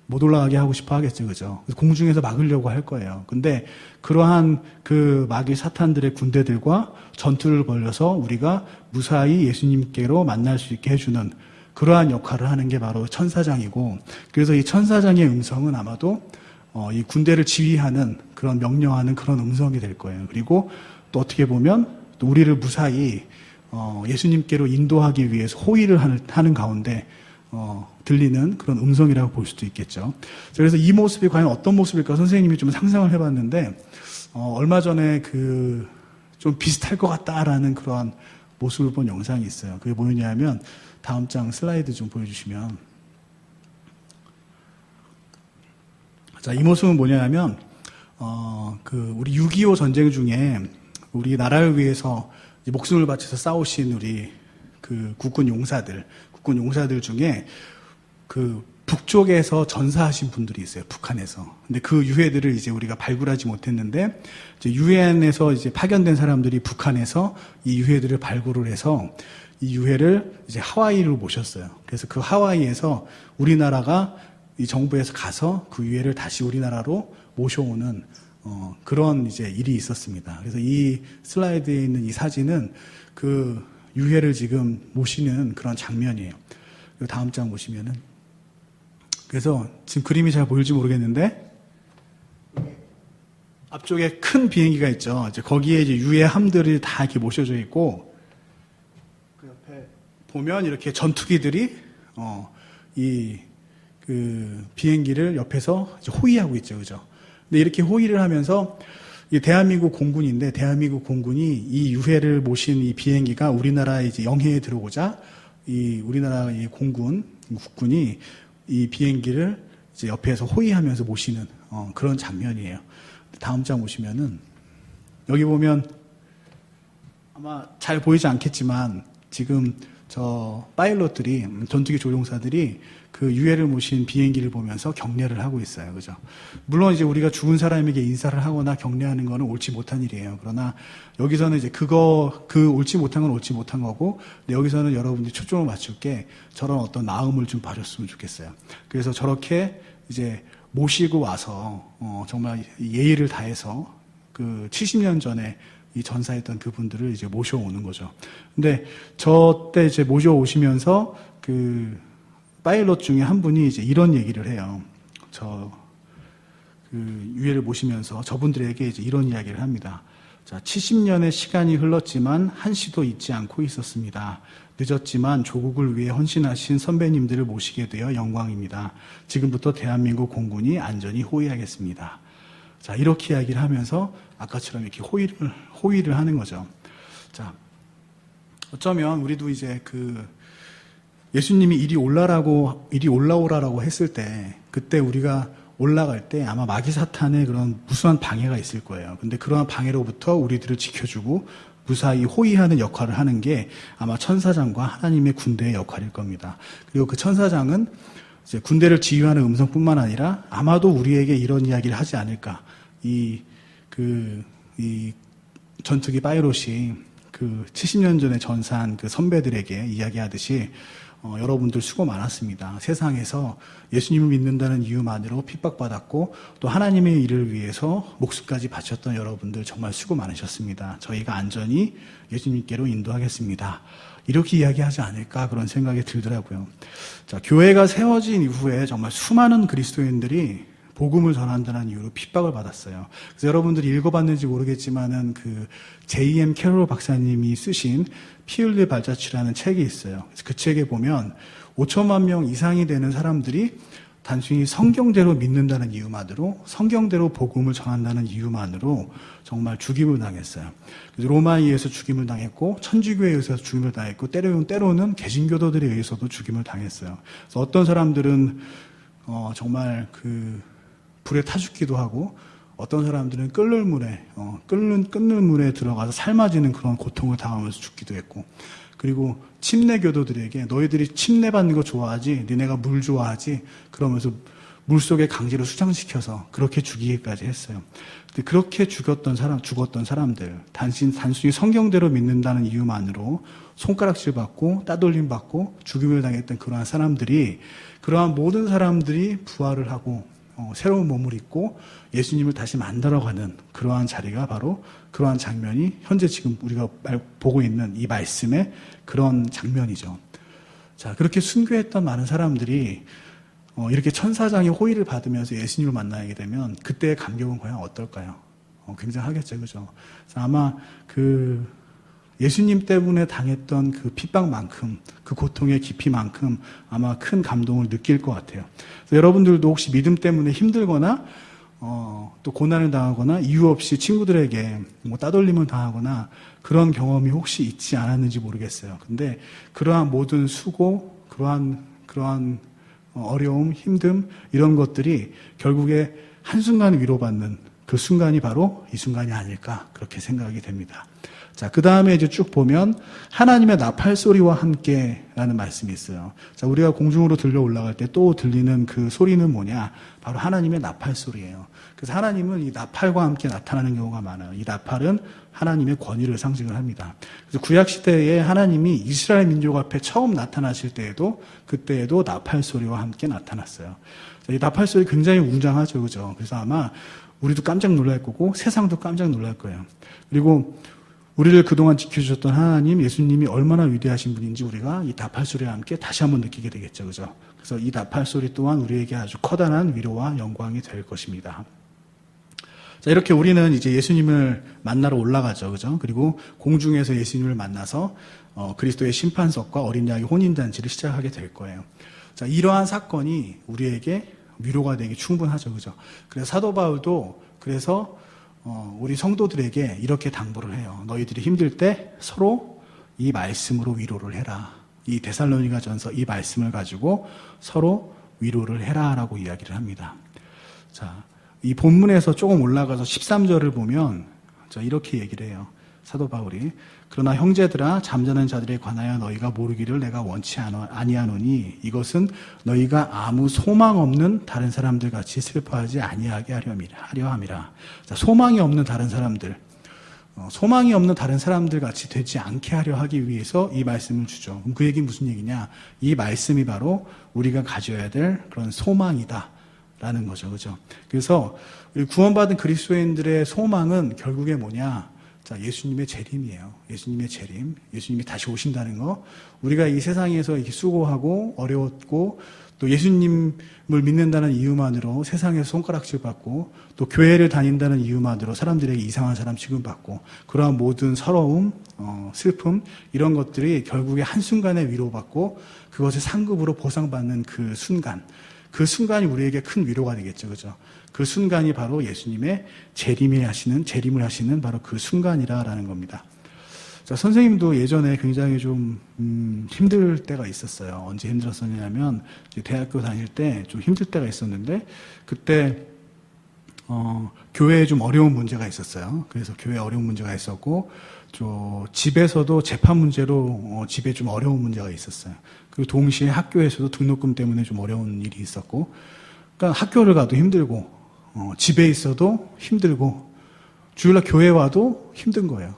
못 올라가게 하고 싶어 하겠죠. 그죠? 공중에서 막으려고 할 거예요. 근데 그러한 그 마귀 사탄들의 군대들과 전투를 벌여서 우리가 무사히 예수님께로 만날 수 있게 해주는 그러한 역할을 하는 게 바로 천사장이고, 그래서 이 천사장의 음성은 아마도 이 군대를 지휘하는 그런 명령하는 그런 음성이 될 거예요. 그리고 또 어떻게 보면 또 우리를 무사히 예수님께로 인도하기 위해서 호의를 하는 가운데 들리는 그런 음성이라고 볼 수도 있겠죠. 그래서 이 모습이 과연 어떤 모습일까 선생님이 좀 상상을 해봤는데, 얼마 전에 좀 비슷할 것 같다라는 그러한 모습을 본 영상이 있어요. 그게 뭐냐면, 다음 장 슬라이드 좀 보여주시면. 자, 이 모습은 뭐냐면, 우리 6.25 전쟁 중에 우리 나라를 위해서 목숨을 바쳐서 싸우신 우리 국군 용사들 중에 북쪽에서 전사하신 분들이 있어요. 북한에서. 근데 그 유해들을 이제 우리가 발굴하지 못했는데, 이제 유엔에서 이제 파견된 사람들이 북한에서 이 유해들을 발굴을 해서 이 유해를 이제 하와이로 모셨어요. 그래서 그 하와이에서 우리나라가 이 정부에서 가서 그 유해를 다시 우리나라로 모셔오는 그런 이제 일이 있었습니다. 그래서 이 슬라이드에 있는 이 사진은 그 유해를 지금 모시는 그런 장면이에요. 그리고 다음 장 보시면은, 그래서 지금 그림이 잘 보일지 모르겠는데 앞쪽에 큰 비행기가 있죠. 이제 거기에 이제 유해함들이 다 이렇게 모셔져 있고, 그 옆에 보면 이렇게 전투기들이 비행기를 옆에서 이제 호위하고 있죠, 그죠? 근데 이렇게 호위를 하면서 이 대한민국 공군인데, 대한민국 공군이 이 유해를 모신 이 비행기가 우리나라에 이제 영해에 들어오자 이 우리나라 의 국군이 이 비행기를 이제 옆에서 호위하면서 모시는 그런 장면이에요. 다음 장 보시면은 여기 보면 아마 잘 보이지 않겠지만 지금 저 파일럿들이, 전투기 조종사들이 그 유해를 모신 비행기를 보면서 격려를 하고 있어요. 그죠? 물론 이제 우리가 죽은 사람에게 인사를 하거나 격려하는 거는 옳지 못한 일이에요. 그러나 여기서는 이제 옳지 못한 건 옳지 못한 거고, 근데 여기서는 여러분들이 초점을 맞출 게 저런 어떤 마음을 좀 봐줬으면 좋겠어요. 그래서 저렇게 이제 모시고 와서 정말 예의를 다해서 그 70년 전에 이 전사했던 그분들을 이제 모셔오는 거죠. 근데 저때 이제 모셔오시면서 그 파일럿 중에 한 분이 이제 이런 얘기를 해요. 유해를 모시면서 저분들에게 이제 이런 이야기를 합니다. 자, 70년의 시간이 흘렀지만 한시도 잊지 않고 있었습니다. 늦었지만 조국을 위해 헌신하신 선배님들을 모시게 되어 영광입니다. 지금부터 대한민국 공군이 안전히 호위하겠습니다. 자, 이렇게 이야기를 하면서 아까처럼 이렇게 호위를 하는 거죠. 자, 어쩌면 우리도 이제 예수님이 이리 올라오라라고 했을 때, 그때 우리가 올라갈 때 아마 마귀 사탄의 그런 무수한 방해가 있을 거예요. 근데 그러한 방해로부터 우리들을 지켜주고 무사히 호위하는 역할을 하는 게 아마 천사장과 하나님의 군대의 역할일 겁니다. 그리고 그 천사장은 이제 군대를 지휘하는 음성뿐만 아니라 아마도 우리에게 이런 이야기를 하지 않을까. 이 전투기 파이롯이 그 70년 전에 전사한 그 선배들에게 이야기하듯이 여러분들 수고 많았습니다. 세상에서 예수님을 믿는다는 이유만으로 핍박받았고 또 하나님의 일을 위해서 목숨까지 바쳤던 여러분들 정말 수고 많으셨습니다. 저희가 안전히 예수님께로 인도하겠습니다. 이렇게 이야기하지 않을까 그런 생각이 들더라고요. 자, 교회가 세워진 이후에 정말 수많은 그리스도인들이 복음을 전한다는 이유로 핍박을 받았어요. 그래서 여러분들이 읽어봤는지 모르겠지만은 그 J.M. 캐롤 박사님이 쓰신 피 흘릴 발자취라는 책이 있어요. 그래서 그 책에 보면 5천만 명 이상이 되는 사람들이 단순히 성경대로 믿는다는 이유만으로, 성경대로 복음을 전한다는 이유만으로 정말 죽임을 당했어요. 그래서 로마에 의해서 죽임을 당했고, 천주교에 의해서 죽임을 당했고, 때로는 개신교도들에 의해서도 죽임을 당했어요. 그래서 어떤 사람들은 정말 그 불에 타 죽기도 하고, 어떤 사람들은 끓는 물에 들어가서 삶아지는 그런 고통을 당하면서 죽기도 했고, 그리고 침례교도들에게 너희들이 침례받는 거 좋아하지, 니네가 물 좋아하지, 그러면서 물속에 강제로 수장시켜서 그렇게 죽이기까지 했어요. 근데 그렇게 죽었던 사람들, 단순히 성경대로 믿는다는 이유만으로 손가락질 받고 따돌림 받고 죽임을 당했던 그러한 모든 사람들이 부활을 하고 새로운 몸을 입고 예수님을 다시 만들어가는 그러한 자리가 바로 그러한 장면이 현재 지금 우리가 보고 있는 이 말씀의 그런 장면이죠. 자, 그렇게 순교했던 많은 사람들이 이렇게 천사장의 호의를 받으면서 예수님을 만나게 되면 그때의 감격은 과연 어떨까요? 굉장하겠죠, 그죠? 그래서 아마 그 예수님 때문에 당했던 그 핍박만큼, 그 고통의 깊이만큼 아마 큰 감동을 느낄 것 같아요. 그래서 여러분들도 혹시 믿음 때문에 힘들거나, 또 고난을 당하거나, 이유 없이 친구들에게 뭐 따돌림을 당하거나, 그런 경험이 혹시 있지 않았는지 모르겠어요. 근데 그러한 모든 수고, 그러한 어려움, 힘듦, 이런 것들이 결국에 한순간 위로받는 그 순간이 바로 이 순간이 아닐까, 그렇게 생각이 됩니다. 자, 그 다음에 이제 쭉 보면 하나님의 나팔 소리와 함께라는 말씀이 있어요. 자, 우리가 공중으로 들려 올라갈 때 또 들리는 그 소리는 뭐냐? 바로 하나님의 나팔 소리예요. 그래서 하나님은 이 나팔과 함께 나타나는 경우가 많아요. 이 나팔은 하나님의 권위를 상징을 합니다. 그래서 구약 시대에 하나님이 이스라엘 민족 앞에 처음 나타나실 때에도 그때에도 나팔 소리와 함께 나타났어요. 자, 이 나팔 소리 굉장히 웅장하죠, 그죠? 그래서 아마 우리도 깜짝 놀랄 거고 세상도 깜짝 놀랄 거예요. 그리고 우리를 그동안 지켜주셨던 하나님, 예수님이 얼마나 위대하신 분인지 우리가 이 나팔 소리와 함께 다시 한번 느끼게 되겠죠, 그죠? 그래서 이 나팔 소리 또한 우리에게 아주 커다란 위로와 영광이 될 것입니다. 자, 이렇게 우리는 이제 예수님을 만나러 올라가죠, 그죠? 그리고 공중에서 예수님을 만나서 그리스도의 심판석과 어린 양의 혼인잔치를 시작하게 될 거예요. 자, 이러한 사건이 우리에게 위로가 되기 충분하죠, 그죠? 그래서 사도 바울도 우리 성도들에게 이렇게 당부를 해요. 너희들이 힘들 때 서로 이 말씀으로 위로를 해라. 이 데살로니가전서 이 말씀을 가지고 서로 위로를 해라라고 이야기를 합니다. 자, 이 본문에서 조금 올라가서 13절을 보면 자, 이렇게 얘기를 해요. 사도 바울이 그러나 형제들아 잠자는 자들에 관하여 너희가 모르기를 내가 원치 아니하노니 이것은 너희가 아무 소망 없는 다른 사람들 같이 슬퍼하지 아니하게 하려 함이라. 자, 소망이 없는 다른 사람들 같이 되지 않게 하려 하기 위해서 이 말씀을 주죠. 그럼 그 얘기 무슨 얘기냐? 이 말씀이 바로 우리가 가져야 될 그런 소망이다라는 거죠, 그죠? 그래서 구원받은 그리스도인들의 소망은 결국에 뭐냐? 자, 예수님의 재림이에요. 예수님의 재림. 예수님이 다시 오신다는 거. 우리가 이 세상에서 이렇게 수고하고 어려웠고 또 예수님을 믿는다는 이유만으로 세상에서 손가락질 받고 또 교회를 다닌다는 이유만으로 사람들에게 이상한 사람 취급받고 그러한 모든 서러움, 슬픔 이런 것들이 결국에 한순간에 위로받고 그것을 상급으로 보상받는 그 순간이 우리에게 큰 위로가 되겠죠. 그죠? 그 순간이 바로 예수님의 재림을 하시는 바로 그 순간이라는 겁니다. 자, 선생님도 예전에 굉장히 좀 힘들 때가 있었어요. 언제 힘들었었냐면 대학교 다닐 때 좀 힘들 때가 있었는데 그때 교회에 좀 어려운 문제가 있었어요. 그래서 교회에 어려운 문제가 있었고, 집에서도 재판 문제로 집에 좀 어려운 문제가 있었어요. 그리고 동시에 학교에서도 등록금 때문에 좀 어려운 일이 있었고, 그러니까 학교를 가도 힘들고, 집에 있어도 힘들고, 주일날 교회 와도 힘든 거예요.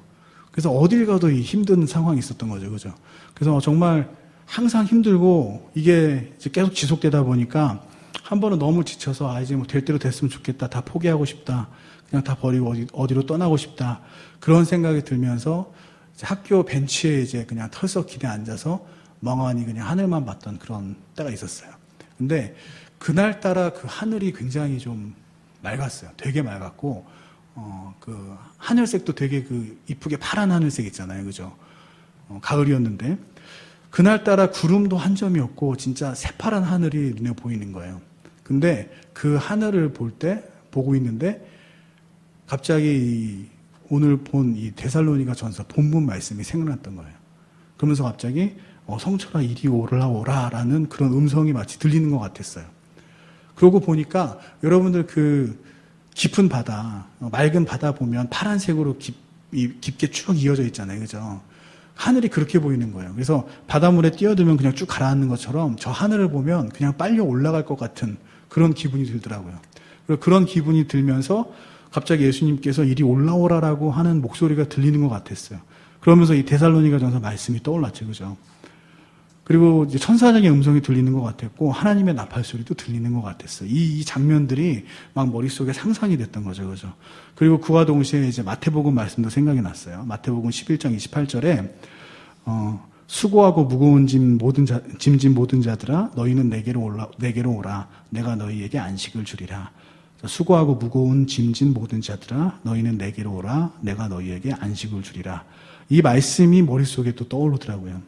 그래서 어딜 가도 이 힘든 상황이 있었던 거죠. 그죠? 그래서 정말 항상 힘들고, 이게 이제 계속 지속되다 보니까, 한 번은 너무 지쳐서, 이제 뭐 될 대로 됐으면 좋겠다. 다 포기하고 싶다. 그냥 다 버리고 어디로 떠나고 싶다. 그런 생각이 들면서, 이제 학교 벤치에 이제 그냥 털썩 기대 앉아서, 멍하니 그냥 하늘만 봤던 그런 때가 있었어요. 근데, 그날따라 그 하늘이 굉장히 좀 맑았어요. 되게 맑았고, 그 하늘색도 되게 그 이쁘게 파란 하늘색 있잖아요. 그죠? 가을이었는데, 그날따라 구름도 한 점이 없고, 진짜 새파란 하늘이 눈에 보이는 거예요. 근데 그 하늘을 보고 있는데, 갑자기 오늘 본 이 데살로니가 전서 본문 말씀이 생각났던 거예요. 그러면서 갑자기, 성철아, 이리 오라, 라는 그런 음성이 마치 들리는 것 같았어요. 그러고 보니까 여러분들 그 깊은 바다, 맑은 바다 보면 파란색으로 깊게 쭉 이어져 있잖아요. 그죠? 하늘이 그렇게 보이는 거예요. 그래서 바닷물에 뛰어들면 그냥 쭉 가라앉는 것처럼 저 하늘을 보면 그냥 빨리 올라갈 것 같은 그런 기분이 들더라고요. 그런 기분이 들면서 갑자기 예수님께서 이리 올라오라라고 하는 목소리가 들리는 것 같았어요. 그러면서 이 데살로니가 전서 말씀이 떠올랐죠. 그죠? 그리고 이제 천사장의 음성이 들리는 것 같았고, 하나님의 나팔 소리도 들리는 것 같았어요. 이 장면들이 막 머릿속에 상상이 됐던 거죠. 그죠? 그리고 그와 동시에 이제 마태복음 말씀도 생각이 났어요. 마태복음 11장 28절에, 수고하고 무거운 짐진 모든 자들아, 너희는 내게로 오라. 내가 너희에게 안식을 주리라. 수고하고 무거운 짐진 모든 자들아, 너희는 내게로 오라. 내가 너희에게 안식을 주리라. 이 말씀이 머릿속에 또 떠오르더라고요.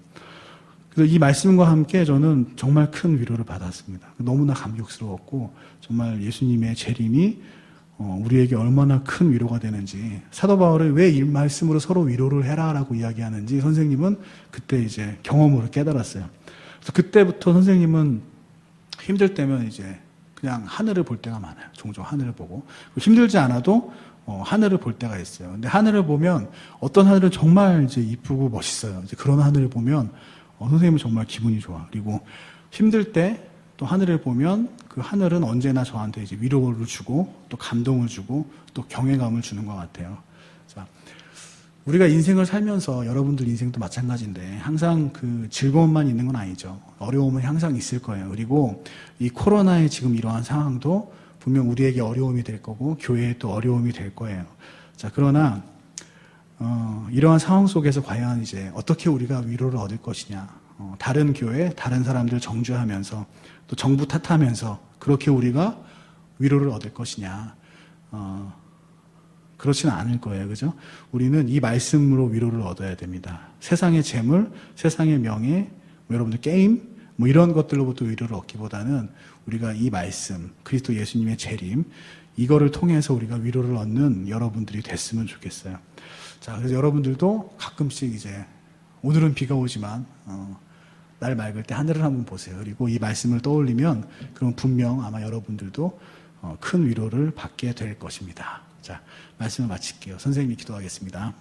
그래서 이 말씀과 함께 저는 정말 큰 위로를 받았습니다. 너무나 감격스러웠고, 정말 예수님의 재림이 우리에게 얼마나 큰 위로가 되는지, 사도 바울은 왜 이 말씀으로 서로 위로를 해라라고 이야기하는지 선생님은 그때 이제 경험으로 깨달았어요. 그래서 그때부터 선생님은 힘들 때면 이제 그냥 하늘을 볼 때가 많아요. 종종 하늘을 보고. 힘들지 않아도 하늘을 볼 때가 있어요. 근데 하늘을 보면 어떤 하늘은 정말 이제 이쁘고 멋있어요. 이제 그런 하늘을 보면 선생님은 정말 기분이 좋아. 그리고 힘들 때 또 하늘을 보면 그 하늘은 언제나 저한테 이제 위로를 주고 또 감동을 주고 또 경외감을 주는 것 같아요. 자, 우리가 인생을 살면서 여러분들 인생도 마찬가지인데 항상 그 즐거움만 있는 건 아니죠. 어려움은 항상 있을 거예요. 그리고 이 코로나의 지금 이러한 상황도 분명 우리에게 어려움이 될 거고 교회에 또 어려움이 될 거예요. 자, 그러나 이러한 상황 속에서 과연 이제 어떻게 우리가 위로를 얻을 것이냐. 다른 교회, 다른 사람들 정죄하면서 또 정부 탓하면서 그렇게 우리가 위로를 얻을 것이냐. 그렇지는 않을 거예요. 그죠? 우리는 이 말씀으로 위로를 얻어야 됩니다. 세상의 재물, 세상의 명예, 여러분들 게임, 이런 것들로부터 위로를 얻기보다는 우리가 이 말씀, 그리스도 예수님의 재림, 이거를 통해서 우리가 위로를 얻는 여러분들이 됐으면 좋겠어요. 자, 그래서 여러분들도 가끔씩 이제 오늘은 비가 오지만 날 맑을 때 하늘을 한번 보세요. 그리고 이 말씀을 떠올리면 그럼 분명 아마 여러분들도 큰 위로를 받게 될 것입니다. 자, 말씀을 마칠게요. 선생님이 기도하겠습니다.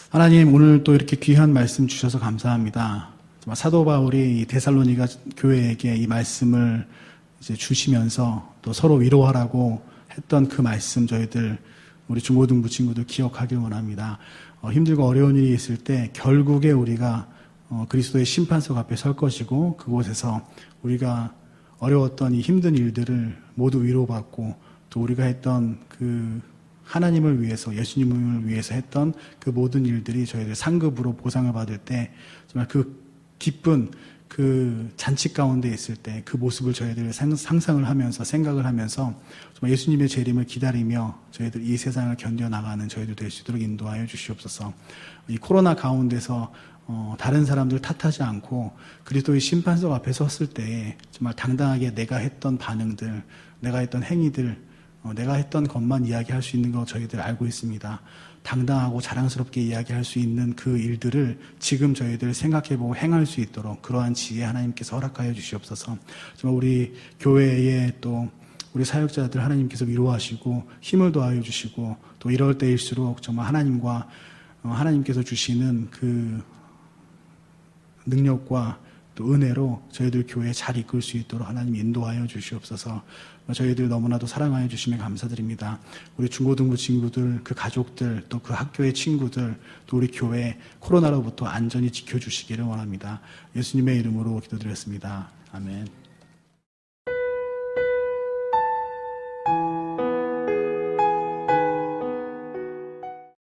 하나님, 오늘 또 이렇게 귀한 말씀 주셔서 감사합니다. 정말 사도 바울이 이 데살로니가 교회에게 이 말씀을 이제 주시면서 또 서로 위로하라고 했던 그 말씀 저희들 우리 중고등부 친구들 기억하길 원합니다. 힘들고 어려운 일이 있을 때 결국에 우리가 그리스도의 심판석 앞에 설 것이고 그곳에서 우리가 어려웠던 이 힘든 일들을 모두 위로받고 또 우리가 했던 그 하나님을 위해서 예수님을 위해서 했던 그 모든 일들이 저희들 상급으로 보상을 받을 때 정말 그 기쁜 그 잔치 가운데 있을 때 그 모습을 저희들 상상을 하면서 생각을 하면서 정말 예수님의 재림을 기다리며 저희들 이 세상을 견뎌나가는 저희들 될 수 있도록 인도하여 주시옵소서. 이 코로나 가운데서 다른 사람들 탓하지 않고 그리스도의 심판석 앞에 섰을 때 정말 당당하게 내가 했던 반응들, 내가 했던 행위들, 내가 했던 것만 이야기할 수 있는 거 저희들 알고 있습니다. 당당하고 자랑스럽게 이야기할 수 있는 그 일들을 지금 저희들 생각해보고 행할 수 있도록 그러한 지혜 하나님께서 허락하여 주시옵소서. 정말 우리 교회에 또 우리 사역자들 하나님께서 위로하시고 힘을 더하여 주시고 또 이럴 때일수록 정말 하나님께서 주시는 그 능력과 또 은혜로 저희들 교회 잘 이끌 수 있도록 하나님 인도하여 주시옵소서. 저희들 너무나도 사랑하여 주시면 감사드립니다. 우리 중고등부 친구들, 그 가족들, 또 그 학교의 친구들, 또 우리 교회 코로나로부터 안전히 지켜주시기를 원합니다. 예수님의 이름으로 기도드렸습니다. 아멘.